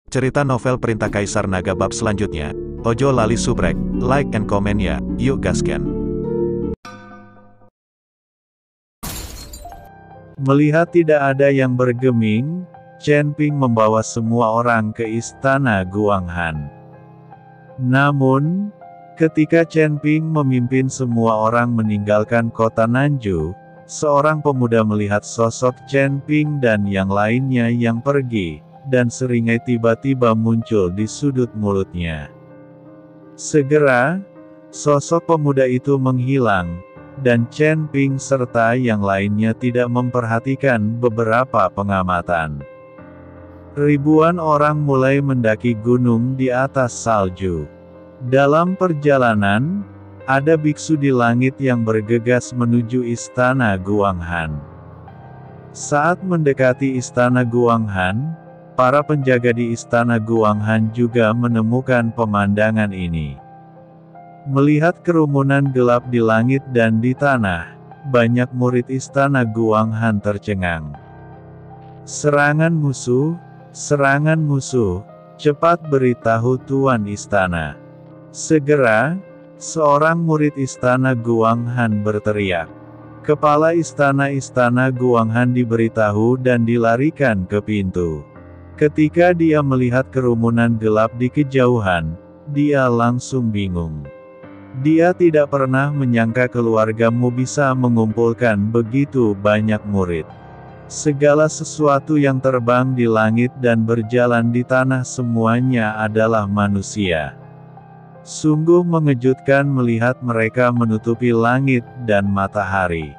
Cerita novel Perintah Kaisar Naga bab selanjutnya. Ojo lali subrek, like and comment ya, yuk gasken. Melihat tidak ada yang bergeming, Chen Ping membawa semua orang ke istana Guanghan. Namun, ketika Chen Ping memimpin semua orang meninggalkan kota Nanju, seorang pemuda melihat sosok Chen Ping dan yang lainnya yang pergi, dan seringai tiba-tiba muncul di sudut mulutnya. Segera, sosok pemuda itu menghilang, dan Chen Ping serta yang lainnya tidak memperhatikan beberapa pengamatan. Ribuan orang mulai mendaki gunung di atas salju. Dalam perjalanan, ada biksu di langit yang bergegas menuju istana Guanghan. Saat mendekati istana Guanghan, para penjaga di istana Guanghan juga menemukan pemandangan ini. Melihat kerumunan gelap di langit dan di tanah, banyak murid istana Guanghan tercengang. Serangan musuh, cepat beritahu tuan istana. Segera, seorang murid istana Guanghan berteriak. Kepala istana Guanghan diberitahu dan dilarikan ke pintu. Ketika dia melihat kerumunan gelap di kejauhan, dia langsung bingung. Dia tidak pernah menyangka keluargamu bisa mengumpulkan begitu banyak murid. Segala sesuatu yang terbang di langit dan berjalan di tanah semuanya adalah manusia. Sungguh mengejutkan melihat mereka menutupi langit dan matahari.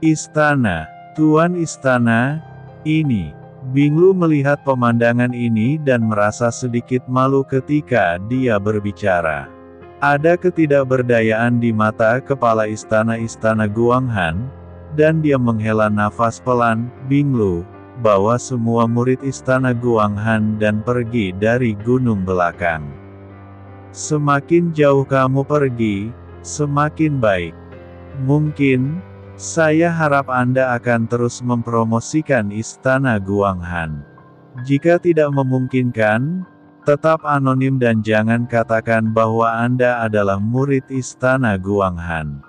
Istana, tuan istana, ini. Binglu melihat pemandangan ini dan merasa sedikit malu ketika dia berbicara. Ada ketidakberdayaan di mata kepala istana Guanghan, dan dia menghela nafas pelan. Binglu, bawa semua murid istana Guanghan dan pergi dari gunung belakang. Semakin jauh kamu pergi, semakin baik. Mungkin, saya harap Anda akan terus mempromosikan istana Guanghan. Jika tidak memungkinkan, tetap anonim dan jangan katakan bahwa Anda adalah murid istana Guanghan.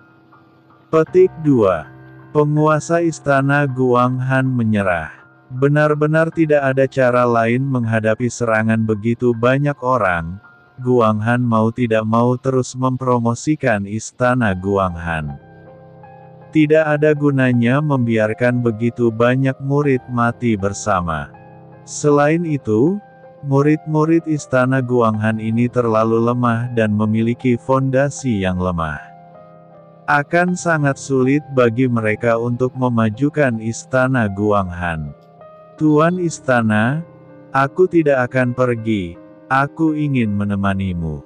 Petik 2. Penguasa istana Guanghan menyerah. Benar-benar tidak ada cara lain menghadapi serangan begitu banyak orang. Guanghan mau tidak mau terus mempromosikan istana Guanghan. Tidak ada gunanya membiarkan begitu banyak murid mati bersama. Selain itu, murid-murid istana Guanghan ini terlalu lemah dan memiliki fondasi yang lemah. Akan sangat sulit bagi mereka untuk memajukan istana Guanghan. Tuan istana, aku tidak akan pergi, aku ingin menemanimu.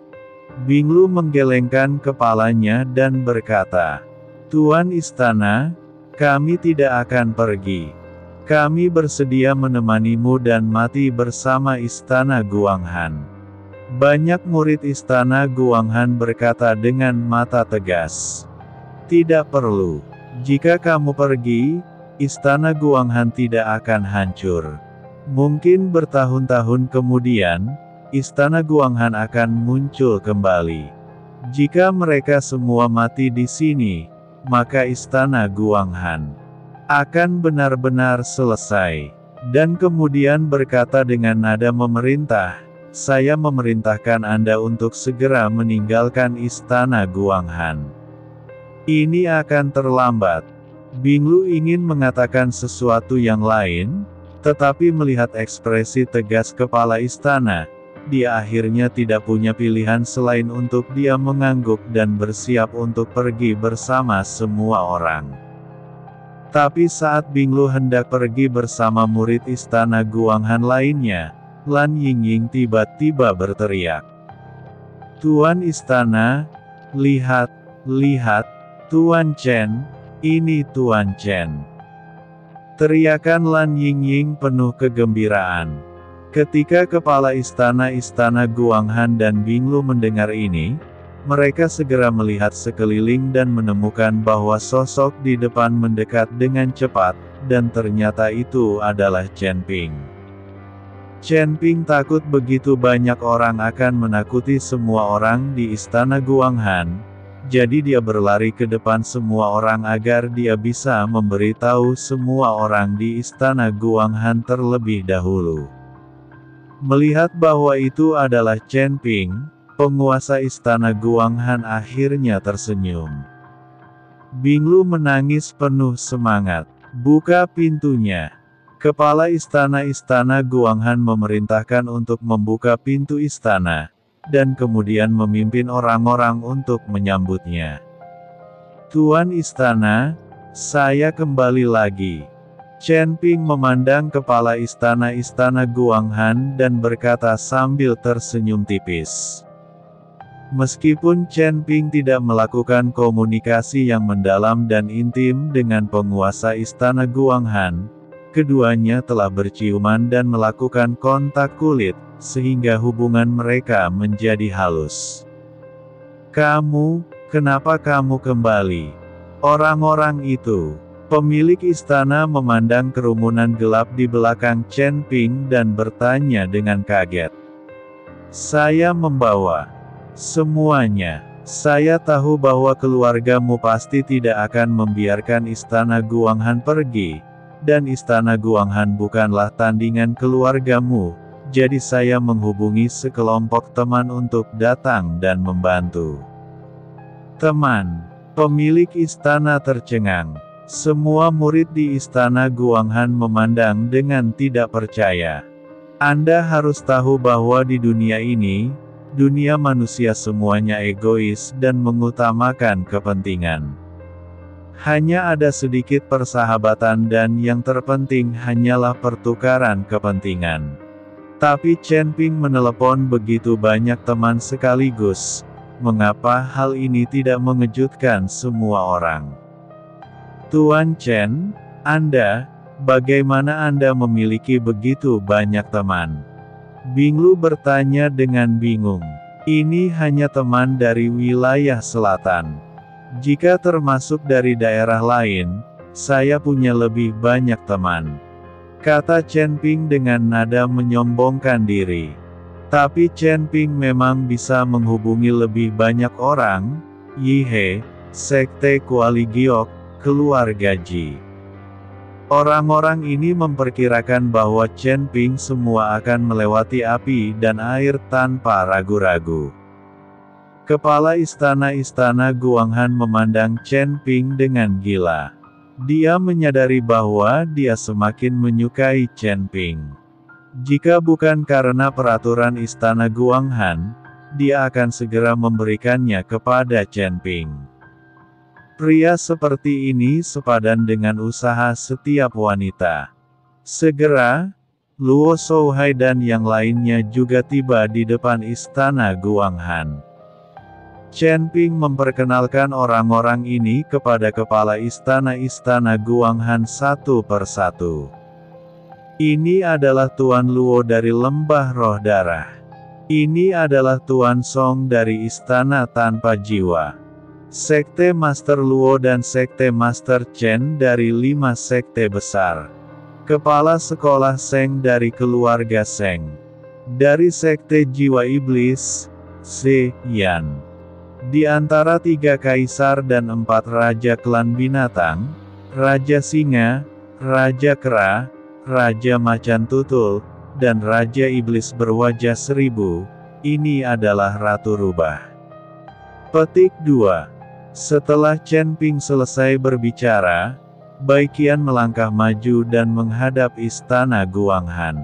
Binglu menggelengkan kepalanya dan berkata, Tuan istana, kami tidak akan pergi. Kami bersedia menemanimu dan mati bersama istana Guanghan. Banyak murid istana Guanghan berkata dengan mata tegas. Tidak perlu. Jika kamu pergi, istana Guanghan tidak akan hancur. Mungkin bertahun-tahun kemudian, istana Guanghan akan muncul kembali. Jika mereka semua mati di sini, maka istana Guanghan akan benar-benar selesai. Dan kemudian berkata dengan nada memerintah, saya memerintahkan Anda untuk segera meninggalkan istana Guanghan. Ini akan terlambat. Binglu ingin mengatakan sesuatu yang lain, tetapi melihat ekspresi tegas kepala istana, dia akhirnya tidak punya pilihan selain untuk dia mengangguk dan bersiap untuk pergi bersama semua orang. Tapi saat Binglu hendak pergi bersama murid istana Guanghan lainnya, Lan Yingying tiba-tiba berteriak. Tuan istana, lihat, Tuan Chen, ini Tuan Chen. Teriakan Lan Yingying penuh kegembiraan. Ketika kepala istana Guanghan dan Binglu mendengar ini, mereka segera melihat sekeliling dan menemukan bahwa sosok di depan mendekat dengan cepat, dan ternyata itu adalah Chen Ping. Chen Ping takut begitu banyak orang akan menakuti semua orang di istana Guanghan, jadi dia berlari ke depan semua orang agar dia bisa memberitahu semua orang di istana Guanghan terlebih dahulu. Melihat bahwa itu adalah Chen Ping, penguasa istana Guanghan akhirnya tersenyum. Binglu menangis penuh semangat. Buka pintunya. Kepala istana Guanghan memerintahkan untuk membuka pintu istana, dan kemudian memimpin orang-orang untuk menyambutnya. Tuan istana, saya kembali lagi. Chen Ping memandang kepala istana Guanghan dan berkata sambil tersenyum tipis. Meskipun Chen Ping tidak melakukan komunikasi yang mendalam dan intim dengan penguasa istana Guanghan, keduanya telah berciuman dan melakukan kontak kulit, sehingga hubungan mereka menjadi halus. Kenapa kamu kembali? Orang-orang itu. Pemilik istana memandang kerumunan gelap di belakang Chen Ping dan bertanya dengan kaget. Saya membawa semuanya. Saya tahu bahwa keluargamu pasti tidak akan membiarkan istana Guanghan pergi, dan istana Guanghan bukanlah tandingan keluargamu, jadi saya menghubungi sekelompok teman untuk datang dan membantu. Teman. Pemilik istana tercengang. Semua murid di istana Guanghan memandang dengan tidak percaya. Anda harus tahu bahwa di dunia ini, dunia manusia semuanya egois dan mengutamakan kepentingan. Hanya ada sedikit persahabatan dan yang terpenting hanyalah pertukaran kepentingan. Tapi Chen Ping menelepon begitu banyak teman sekaligus. Mengapa hal ini tidak mengejutkan semua orang? Tuan Chen, bagaimana Anda memiliki begitu banyak teman? Binglu bertanya dengan bingung. Ini hanya teman dari wilayah selatan. Jika termasuk dari daerah lain, saya punya lebih banyak teman. Kata Chen Ping dengan nada menyombongkan diri. Tapi Chen Ping memang bisa menghubungi lebih banyak orang, Yihe, Sekte Kuali Giok, keluarga Ji. Orang-orang ini memperkirakan bahwa Chen Ping semua akan melewati api dan air tanpa ragu-ragu. Kepala istana Guanghan memandang Chen Ping dengan gila. Dia menyadari bahwa dia semakin menyukai Chen Ping. Jika bukan karena peraturan istana Guanghan, dia akan segera memberikannya kepada Chen Ping. Pria seperti ini sepadan dengan usaha setiap wanita. Segera, Luo Shouhai dan yang lainnya juga tiba di depan istana Guanghan. Chen Ping memperkenalkan orang-orang ini kepada kepala istana Guanghan satu persatu. Ini adalah Tuan Luo dari Lembah Roh Darah. Ini adalah Tuan Song dari Istana Tanpa Jiwa. Sekte Master Luo dan Sekte Master Chen dari 5 sekte besar. Kepala sekolah Seng dari keluarga Seng. Dari Sekte Jiwa Iblis, Se Yan. Di antara 3 kaisar dan 4 raja klan binatang, Raja Singa, Raja Kera, Raja Macan Tutul, dan Raja Iblis berwajah 1000, ini adalah Ratu Rubah. Petik 2. Setelah Chen Ping selesai berbicara, Baiqian melangkah maju dan menghadap istana Guanghan.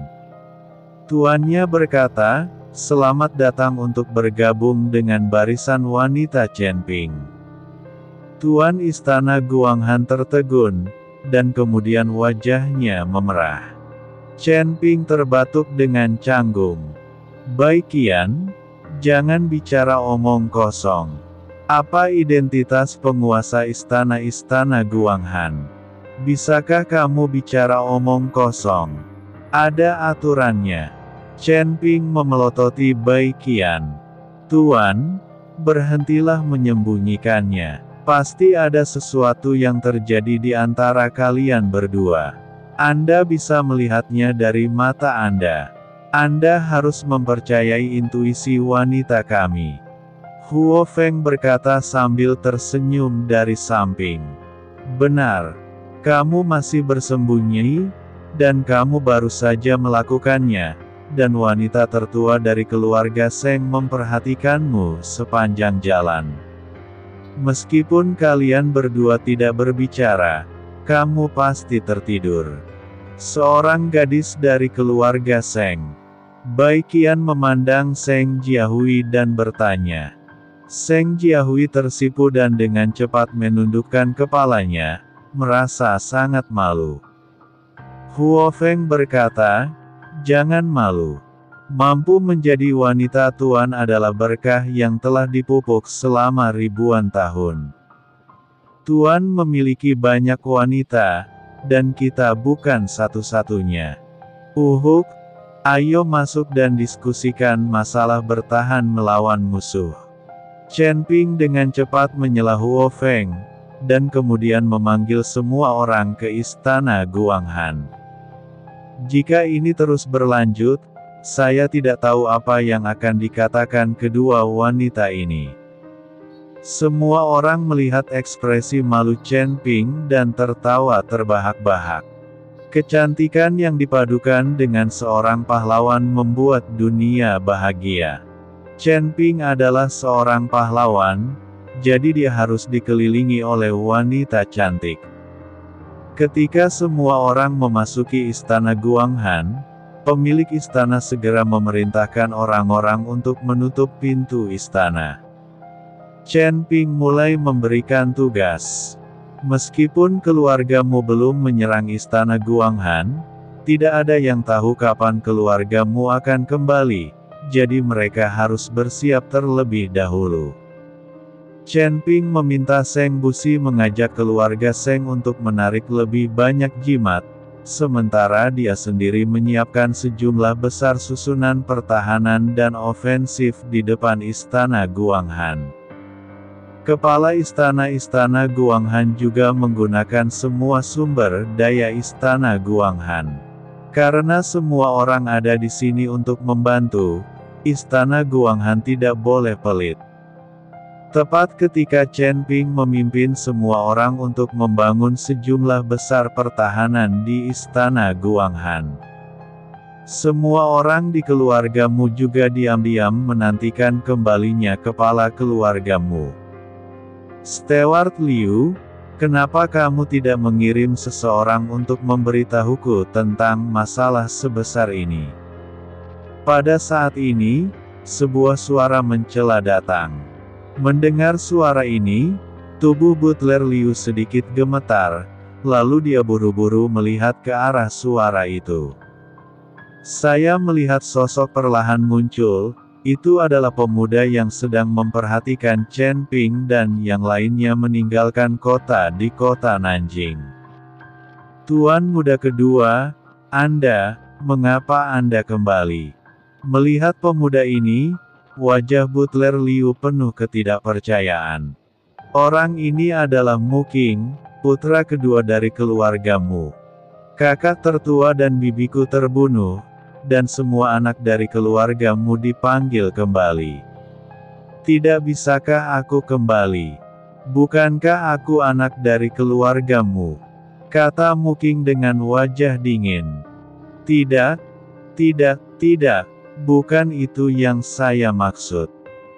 Tuannya berkata, "Selamat datang untuk bergabung dengan barisan wanita Chen Ping." Tuan istana Guanghan tertegun, dan kemudian wajahnya memerah. Chen Ping terbatuk dengan canggung. "Baiqian, jangan bicara omong kosong. Apa identitas penguasa istana Guanghan? Bisakah kamu bicara omong kosong? Ada aturannya." Chen Ping memelototi Baiqian. "Tuan, berhentilah menyembunyikannya. Pasti ada sesuatu yang terjadi di antara kalian berdua. Anda bisa melihatnya dari mata Anda." Anda harus mempercayai intuisi wanita kami. Huo Feng berkata sambil tersenyum dari samping. Benar. Kamu masih bersembunyi, dan kamu baru saja melakukannya, dan wanita tertua dari keluarga Seng memperhatikanmu sepanjang jalan. Meskipun kalian berdua tidak berbicara, kamu pasti tertidur. Seorang gadis dari keluarga Seng. Bai Qian memandang Seng Jiahui dan bertanya. Seng Jiahui tersipu dan dengan cepat menundukkan kepalanya, merasa sangat malu. Huo Feng berkata, "Jangan malu. Mampu menjadi wanita tuan adalah berkah yang telah dipupuk selama ribuan tahun. Tuan memiliki banyak wanita, dan kita bukan satu-satunya. Uhuk, ayo masuk dan diskusikan masalah bertahan melawan musuh." Chen Ping dengan cepat menyela Huo Feng, dan kemudian memanggil semua orang ke istana Guanghan. Jika ini terus berlanjut, saya tidak tahu apa yang akan dikatakan kedua wanita ini. Semua orang melihat ekspresi malu Chen Ping dan tertawa terbahak-bahak. Kecantikan yang dipadukan dengan seorang pahlawan membuat dunia bahagia. Chen Ping adalah seorang pahlawan, jadi dia harus dikelilingi oleh wanita cantik. Ketika semua orang memasuki istana Guanghan, pemilik istana segera memerintahkan orang-orang untuk menutup pintu istana. Chen Ping mulai memberikan tugas. Meskipun keluargamu belum menyerang istana Guanghan, tidak ada yang tahu kapan keluargamu akan kembali, jadi mereka harus bersiap terlebih dahulu. Chen Ping meminta Seng Busi mengajak keluarga Seng untuk menarik lebih banyak jimat, sementara dia sendiri menyiapkan sejumlah besar susunan pertahanan dan ofensif di depan istana Guanghan. Kepala istana-istana Guanghan juga menggunakan semua sumber daya istana Guanghan. Karena semua orang ada di sini untuk membantu, istana Guanghan tidak boleh pelit. Tepat ketika Chen Ping memimpin semua orang untuk membangun sejumlah besar pertahanan di istana Guanghan. Semua orang di keluargamu juga diam-diam menantikan kembalinya kepala keluargamu. Steward Liu, kenapa kamu tidak mengirim seseorang untuk memberitahuku tentang masalah sebesar ini? Pada saat ini, sebuah suara mencela datang. Mendengar suara ini, tubuh butler Liu sedikit gemetar, lalu dia buru-buru melihat ke arah suara itu. Saya melihat sosok perlahan muncul, itu adalah pemuda yang sedang memperhatikan Chen Ping dan yang lainnya meninggalkan kota di kota Nanjing. Tuan muda kedua, Anda, mengapa Anda kembali? Melihat pemuda ini, wajah butler Liu penuh ketidakpercayaan. Orang ini adalah Mu Qing, putra kedua dari keluargamu. Kakak tertua dan bibiku terbunuh, dan semua anak dari keluargamu dipanggil kembali. Tidak bisakah aku kembali? Bukankah aku anak dari keluargamu? Kata Mu Qing dengan wajah dingin. Tidak, tidak. Bukan itu yang saya maksud.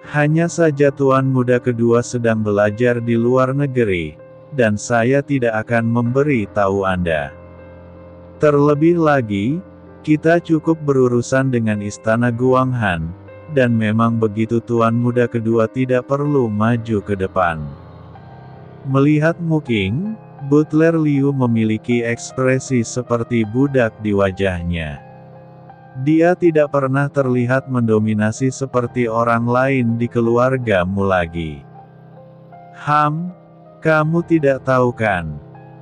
Hanya saja tuan muda kedua sedang belajar di luar negeri, dan saya tidak akan memberi tahu Anda. Terlebih lagi, kita cukup berurusan dengan istana Guanghan, dan memang begitu tuan muda kedua tidak perlu maju ke depan. Melihat Mu Qing, butler Liu memiliki ekspresi seperti budak di wajahnya. Dia tidak pernah terlihat mendominasi seperti orang lain di keluargamu lagi. Kamu tidak tahu kan?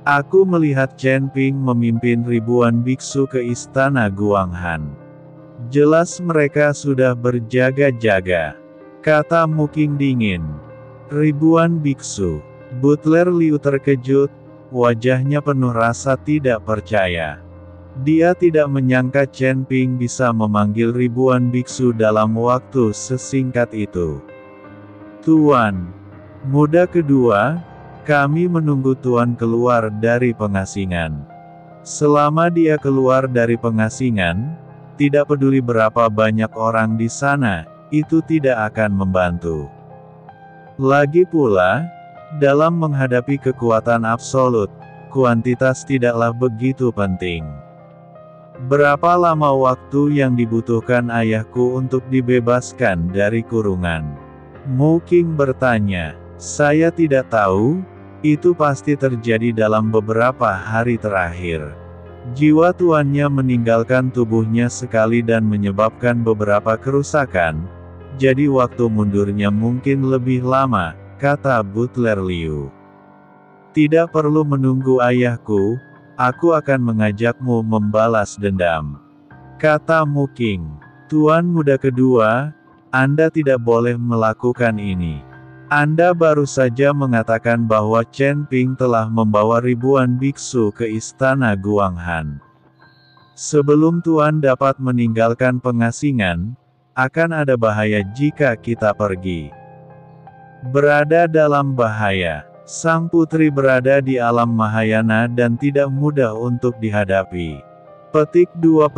Aku melihat Chen Ping memimpin ribuan biksu ke istana Guanghan. Jelas mereka sudah berjaga-jaga. Kata Mu Qing dingin. Ribuan biksu. Butler Liu terkejut, wajahnya penuh rasa tidak percaya. Dia tidak menyangka Chen Ping bisa memanggil ribuan biksu dalam waktu sesingkat itu. Tuan muda kedua, kami menunggu Tuan keluar dari pengasingan. Selama dia keluar dari pengasingan, tidak peduli berapa banyak orang di sana, itu tidak akan membantu. Lagi pula, dalam menghadapi kekuatan absolut, kuantitas tidaklah begitu penting. Berapa lama waktu yang dibutuhkan ayahku untuk dibebaskan dari kurungan? Mu Qing bertanya. Saya tidak tahu, itu pasti terjadi dalam beberapa hari terakhir. Jiwa tuannya meninggalkan tubuhnya sekali dan menyebabkan beberapa kerusakan, jadi waktu mundurnya mungkin lebih lama, kata Butler Liu. Tidak perlu menunggu ayahku, aku akan mengajakmu membalas dendam, kata Mu Qing. Tuan muda kedua, Anda tidak boleh melakukan ini. Anda baru saja mengatakan bahwa Chen Ping telah membawa ribuan biksu ke istana Guanghan. Sebelum Tuan dapat meninggalkan pengasingan, akan ada bahaya jika kita pergi. Berada dalam bahaya. Sang putri berada di alam Mahayana dan tidak mudah untuk dihadapi. Petik 2.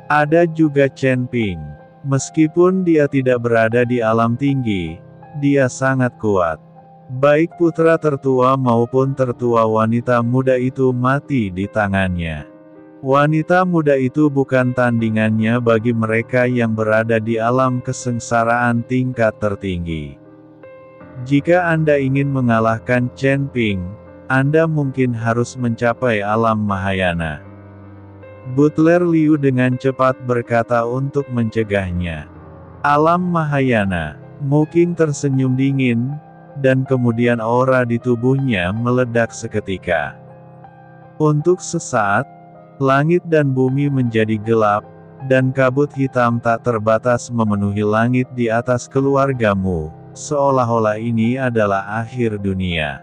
Ada juga Chen Ping. Meskipun dia tidak berada di alam tinggi, dia sangat kuat. Baik putra tertua maupun tertua wanita muda itu mati di tangannya. Wanita muda itu bukan tandingannya bagi mereka yang berada di alam kesengsaraan tingkat tertinggi. Jika Anda ingin mengalahkan Chen Ping, Anda mungkin harus mencapai alam Mahayana. Butler Liu dengan cepat berkata untuk mencegahnya. Alam Mahayana. Mu Qing tersenyum dingin, dan kemudian aura di tubuhnya meledak seketika. Untuk sesaat, langit dan bumi menjadi gelap, dan kabut hitam tak terbatas memenuhi langit di atas keluargamu, seolah-olah ini adalah akhir dunia.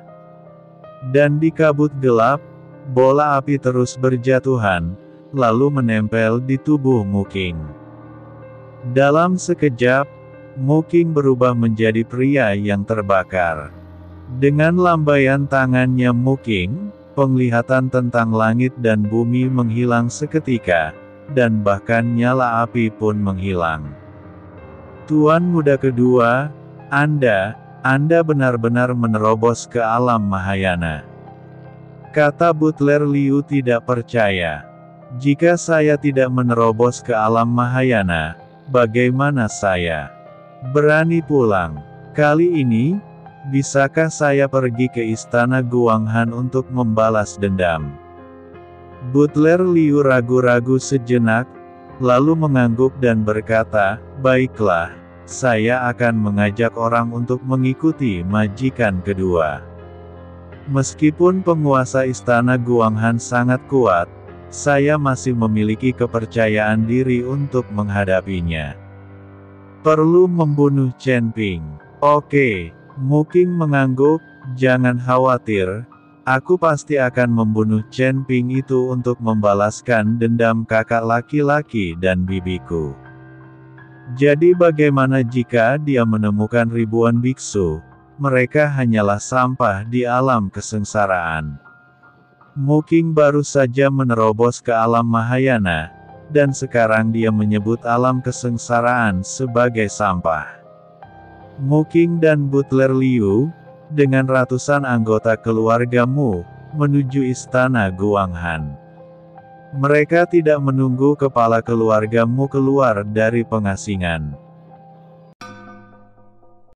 Dan di kabut gelap, bola api terus berjatuhan, lalu menempel di tubuh Mu Qing. Dalam sekejap, Mu Qing berubah menjadi pria yang terbakar. Dengan lambaian tangannya Mu Qing, penglihatan tentang langit dan bumi menghilang seketika, dan bahkan nyala api pun menghilang. Tuan muda kedua, Anda benar-benar menerobos ke alam Mahayana. Kata Butler Liu tidak percaya. Jika saya tidak menerobos ke alam Mahayana, bagaimana saya berani pulang? Kali ini, bisakah saya pergi ke istana Guanghan untuk membalas dendam? Butler Liu ragu-ragu sejenak, lalu mengangguk dan berkata, baiklah, saya akan mengajak orang untuk mengikuti majikan kedua. Meskipun penguasa istana Guanghan sangat kuat, saya masih memiliki kepercayaan diri untuk menghadapinya. Perlu membunuh Chen Ping. Oke, Mu Qing mengangguk, jangan khawatir, aku pasti akan membunuh Chen Ping itu untuk membalaskan dendam kakak laki-laki dan bibiku. Jadi bagaimana jika dia menemukan ribuan biksu? Mereka hanyalah sampah di alam kesengsaraan. Mu Qing baru saja menerobos ke alam Mahayana, dan sekarang dia menyebut alam kesengsaraan sebagai sampah. Mu Qing dan Butler Liu, dengan ratusan anggota keluargamu, menuju istana Guanghan. Mereka tidak menunggu kepala keluargamu keluar dari pengasingan.